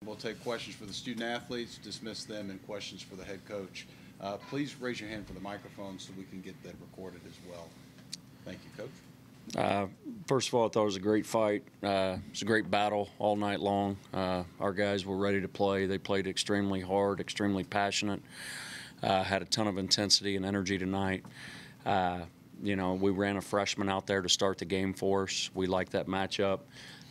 We'll take questions for the student athletes, dismiss them, and questions for the head coach. Please raise your hand for the microphone so we can get that recorded as well. Thank you, Coach. First of all, I thought it was a great fight. It was a great battle all night long. Our guys were ready to play. They played extremely hard, extremely passionate, had a ton of intensity and energy tonight. We ran a freshman out there to start the game for us. We liked that matchup.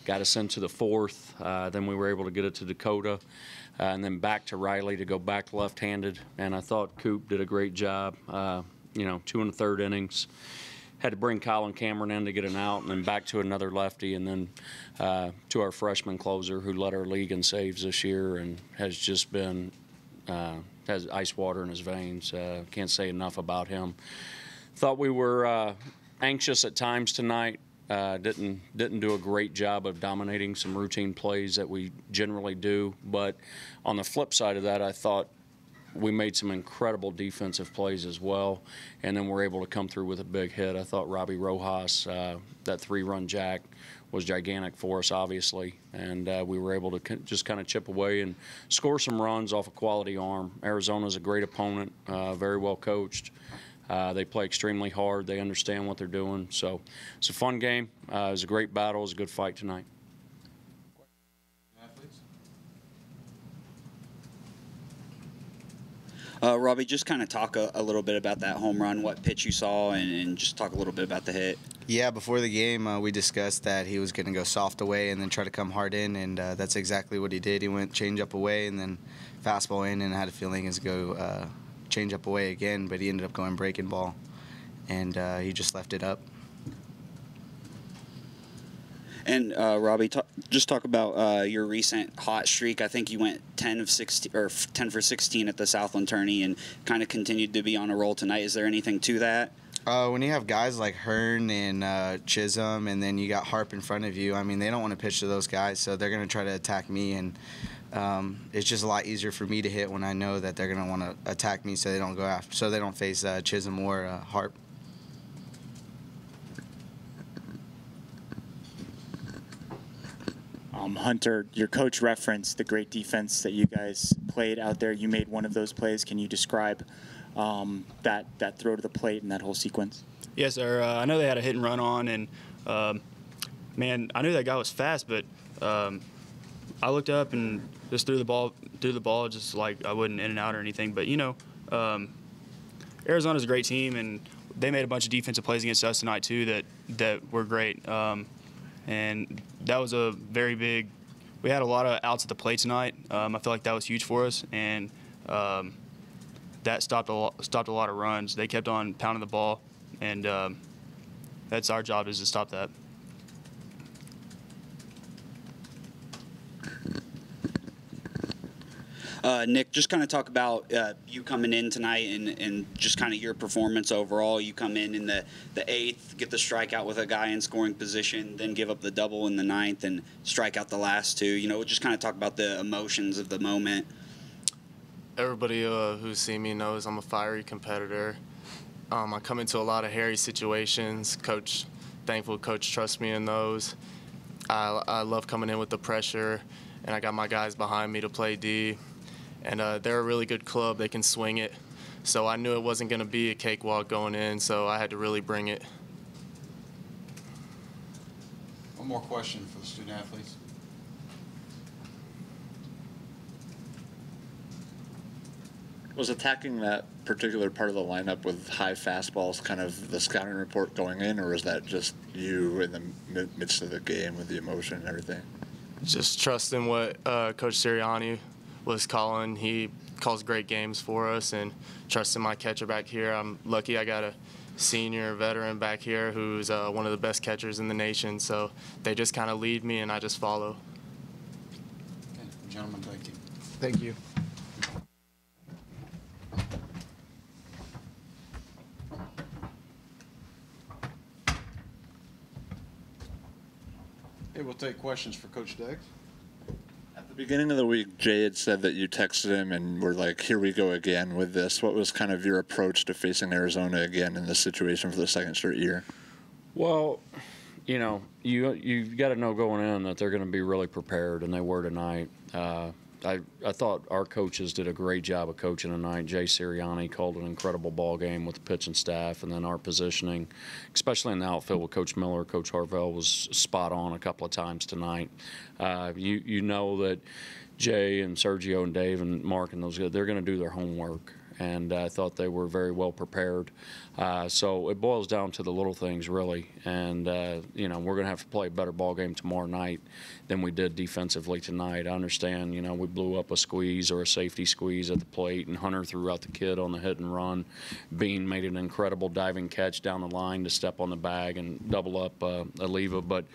Got us into the fourth. Then we were able to get it to Dakota, and then back to Riley to go back left-handed. And I thought Coop did a great job. 2 1/3 innings. Had to bring Colin Cameron in to get an out, and then back to another lefty, and then to our freshman closer who led our league in saves this year and has just been has ice water in his veins. Can't say enough about him. Thought we were anxious at times tonight. Didn't do a great job of dominating some routine plays that we generally do. But on the flip side of that, I thought we made some incredible defensive plays as well, and then we're able to come through with a big hit. I thought Robbie Rojas, that 3-run jack, was gigantic for us, obviously, and we were able to just kind of chip away and score some runs off a quality arm. Arizona's a great opponent, very well coached. They play extremely hard. They understand what they're doing. So it's a fun game. It was a great battle. It was a good fight tonight. Robbie, just kind of talk a little bit about that home run, what pitch you saw, and just talk a little bit about the hit. Yeah, before the game, we discussed that he was going to go soft away and then try to come hard in, and that's exactly what he did. He went change-up away and then fastball in, and I had a feeling he was going to go change-up away again, but he ended up going breaking ball, and he just left it up. And Robbie, just talk about your recent hot streak. I think you went 10 for 16 at the Southland Tourney, and kind of continued to be on a roll tonight. Is there anything to that? When you have guys like Hearn and Chisholm, and then you got Harp in front of you, I mean, they don't want to pitch to those guys, so they're going to try to attack me, and it's just a lot easier for me to hit when I know that they're going to want to attack me, so they don't face Chisholm or Harp. Hunter, your coach referenced the great defense that you guys played out there. You made one of those plays. Can you describe that throw to the plate and that whole sequence? Yes, sir. I know they had a hit and run on, and man, I knew that guy was fast, but I looked up and just threw the ball just like I wasn't in and out or anything. But Arizona's a great team, and they made a bunch of defensive plays against us tonight too that were great. And that was a very big – we had a lot of outs at the plate tonight. I feel like that was huge for us, and that stopped a lot of runs. They kept on pounding the ball, and that's our job, is to stop that. Nick, just kind of talk about you coming in tonight and just kind of your performance overall. You come in the 8th, get the strikeout with a guy in scoring position, then give up the double in the 9th and strike out the last 2. Just kind of talk about the emotions of the moment. Everybody who's seen me knows I'm a fiery competitor. I come into a lot of hairy situations. Thankful Coach trusts me in those. I love coming in with the pressure, and I got my guys behind me to play D. And they're a really good club. They can swing it. So I knew it wasn't going to be a cakewalk going in, so I had to really bring it. One more question for the student athletes. Was attacking that particular part of the lineup with high fastballs kind of the scouting report going in, or is that just you in the midst of the game with the emotion and everything? Just trusting what Coach Sirianni was calling. He calls great games for us, and trusting my catcher back here. I'm lucky I got a senior veteran back here who's one of the best catchers in the nation, so they just kind of lead me and I just follow. Okay, gentlemen, thank you. Thank you. Okay, we'll take questions for Coach Deggs. At the beginning of the week, Jay had said that you texted him and were like, here we go again with this. What was kind of your approach to facing Arizona again in this situation for the second straight year? Well, you've got to know going in that they're going to be really prepared, and they were tonight. I thought our coaches did a great job of coaching tonight. Jay Sirianni called an incredible ball game with the pitching staff, and then our positioning, especially in the outfield with Coach Miller, Coach Harvell was spot on a couple of times tonight. You know that Jay and Sergio and Dave and Mark and those guys, they're going to do their homework. And I thought they were very well prepared. So it boils down to the little things, really. And, you know, we're going to have to play a better ball game tomorrow night than we did defensively tonight. I understand, you know, we blew up a squeeze or a safety squeeze at the plate, and Hunter threw out the kid on the hit and run. Bean made an incredible diving catch down the line to step on the bag and double up Oliva. But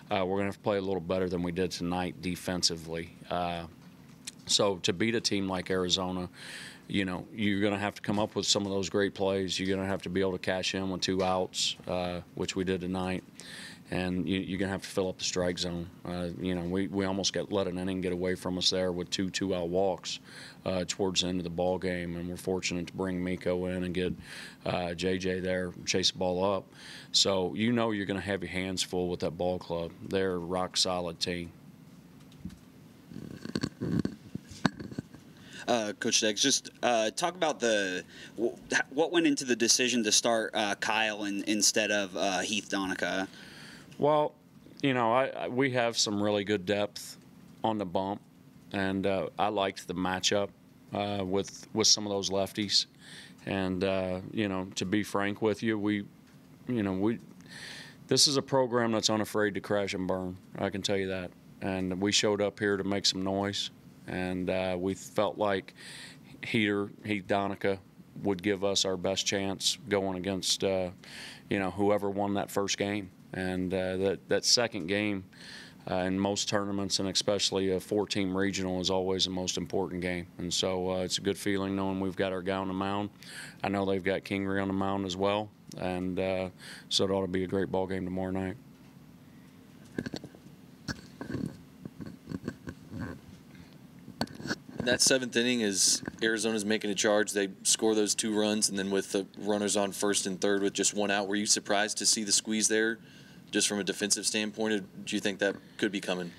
we're going to have to play a little better than we did tonight defensively. So to beat a team like Arizona, you know, you're going to have to come up with some of those great plays. You're going to have to be able to cash in with 2 outs, which we did tonight. And you're going to have to fill up the strike zone. You know, we almost let an inning get away from us there with 2 2-out walks towards the end of the ball game. And we're fortunate to bring Miko in and get JJ there, chase the ball up. So you know you're going to have your hands full with that ball club. They're a rock-solid team. Coach Deggs, just talk about what went into the decision to start Kyle instead of Heath Donica. Well, you know, we have some really good depth on the bump, and I liked the matchup with some of those lefties. And you know, to be frank with you, this is a program that's unafraid to crash and burn. I can tell you that. And we showed up here to make some noise. And we felt like Heath Donica would give us our best chance going against, you know, whoever won that first game. And that second game in most tournaments, and especially a 4-team regional, is always the most important game. And so it's a good feeling knowing we've got our guy on the mound. I know they've got Kingery on the mound as well. And so it ought to be a great ball game tomorrow night. That 7th inning is Arizona's making a charge. They score those 2 runs, and then with the runners on first and third with just 1 out, were you surprised to see the squeeze there, just from a defensive standpoint? Or do you think that could be coming?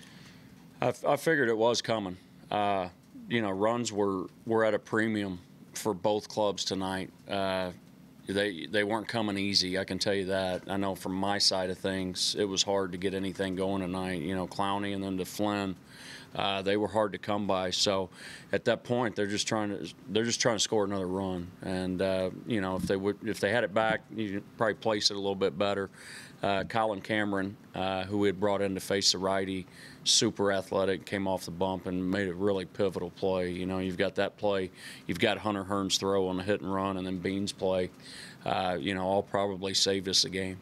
I figured it was coming. You know, runs were at a premium for both clubs tonight. They weren't coming easy, I can tell you that. I know from my side of things, it was hard to get anything going tonight. You know, Clowney and then to Flynn. They were hard to come by. So at that point, they're just trying to score another run. And you know, if they had it back, you'd probably place it a little bit better. Colin Cameron, who we had brought in to face the righty, super athletic, came off the bump and made a really pivotal play. You know, you've got that play, you've got Hunter Hearn's throw on the hit and run, and then Bean's play. You know, all probably saved us the game.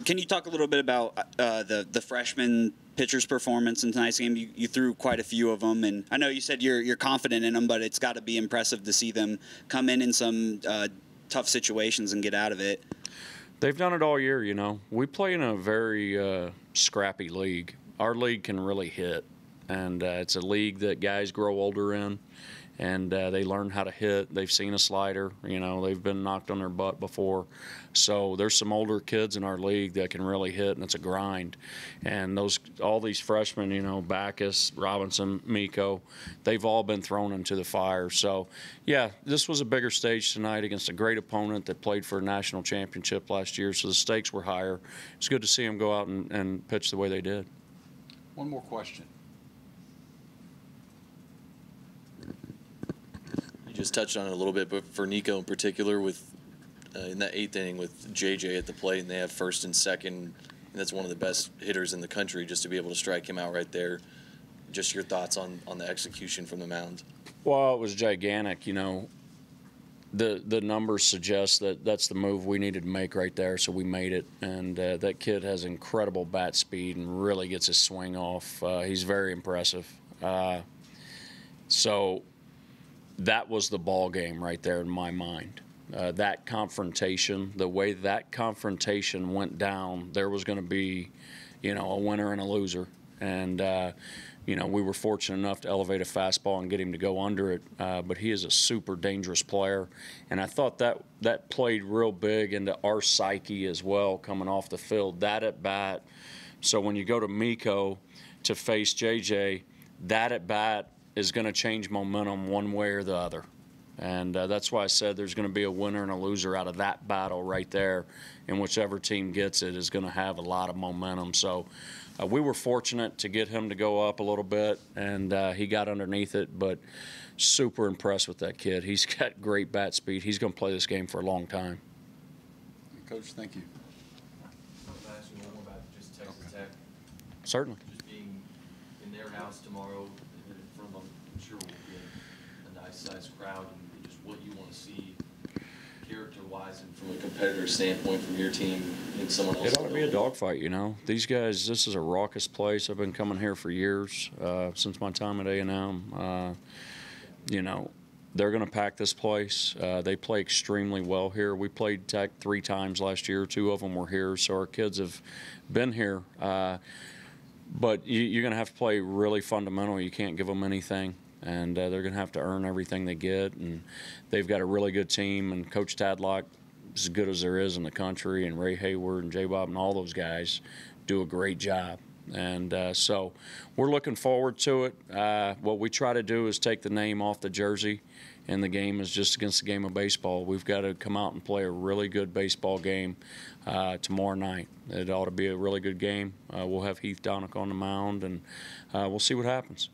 Can you talk a little bit about the freshman pitcher's performance in tonight's game? You threw quite a few of them, and I know you said you're confident in them, but it's got to be impressive to see them come in some tough situations and get out of it. They've done it all year, you know. We play in a very scrappy league. Our league can really hit, and it's a league that guys grow older in, and they learn how to hit. They've seen a slider, you know, they've been knocked on their butt before. So there's some older kids in our league that can really hit, and it's a grind. And all these freshmen, you know, Backus, Robinson, Miko, they've all been thrown into the fire. So, yeah, this was a bigger stage tonight against a great opponent that played for a national championship last year, so the stakes were higher. It's good to see them go out and pitch the way they did. One more question. You just touched on it a little bit, but for Nico in particular, with in that 8th inning with JJ at the plate, and they have first and second, and that's one of the best hitters in the country, just to be able to strike him out right there. Just your thoughts on the execution from the mound. Well, it was gigantic, you know. The numbers suggest that that's the move we needed to make right there, so we made it. And that kid has incredible bat speed and really gets his swing off. He's very impressive. So that was the ball game right there in my mind. That confrontation, the way that confrontation went down, there was going to be, you know, a winner and a loser. And, you know, we were fortunate enough to elevate a fastball and get him to go under it. But he is a super dangerous player. And I thought that played real big into our psyche as well coming off the field. That at bat, So when you go to Miko to face JJ, that at bat is going to change momentum one way or the other. And that's why I said there's going to be a winner and a loser out of that battle right there. And whichever team gets it is going to have a lot of momentum. So we were fortunate to get him to go up a little bit, and he got underneath it. But super impressed with that kid. He's got great bat speed. He's going to play this game for a long time. Coach, thank you. I'll ask you one more about just Texas Tech. Certainly. Just being in their house tomorrow, in front of, I'm sure will be a nice sized crowd, and just what you want to see character-wise and from a competitor standpoint from your team and someone else. It ought to be a dogfight, you know. These guys, this is a raucous place. I've been coming here for years, since my time at A&M. You know, they're going to pack this place. They play extremely well here. We played Tech 3 times last year. 2 of them were here, so our kids have been here. But you're going to have to play really fundamental. You can't give them anything, and they're going to have to earn everything they get. And they've got a really good team, and Coach Tadlock, as good as there is in the country, and Ray Hayward and J. Bob and all those guys do a great job. And so we're looking forward to it. What we try to do is take the name off the jersey, and the game is just against the game of baseball. We've got to come out and play a really good baseball game tomorrow night. It ought to be a really good game. We'll have Heath Donick on the mound, and we'll see what happens.